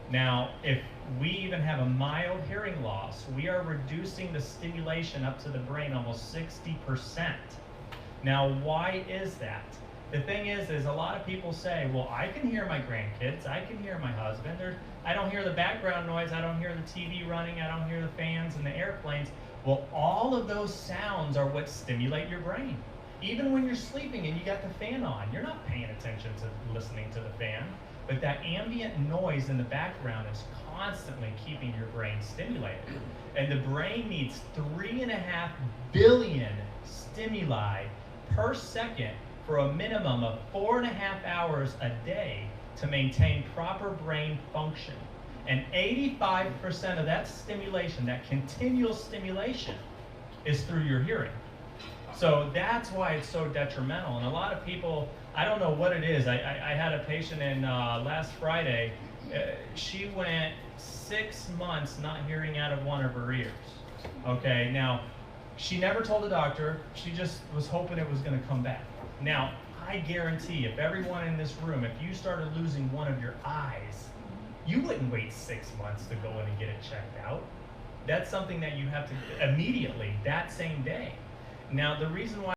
Now, if we even have a mild hearing loss, we are reducing the stimulation up to the brain almost 60%. Now, why is that? The thing is a lot of people say, well, I can hear my grandkids, I can hear my husband, I don't hear the background noise, I don't hear the TV running, I don't hear the fans and the airplanes. Well, all of those sounds are what stimulate your brain. Even when you're sleeping and you got the fan on, you're not paying attention to listening to the fan, but that ambient noise in the background is constantly keeping your brain stimulated. And the brain needs 3.5 billion stimuli per second for a minimum of 4.5 hours a day to maintain proper brain function. And 85% of that stimulation, that continual stimulation, is through your hearing. So that's why it's so detrimental. And a lot of people, I don't know what it is. I had a patient in last Friday. She went 6 months not hearing out of one of her ears. Okay, now, she never told the doctor. She just was hoping it was going to come back. Now, I guarantee if everyone in this room, if you started losing one of your eyes, you wouldn't wait 6 months to go in and get it checked out. That's something that you have to immediately, that same day. Now, the reason why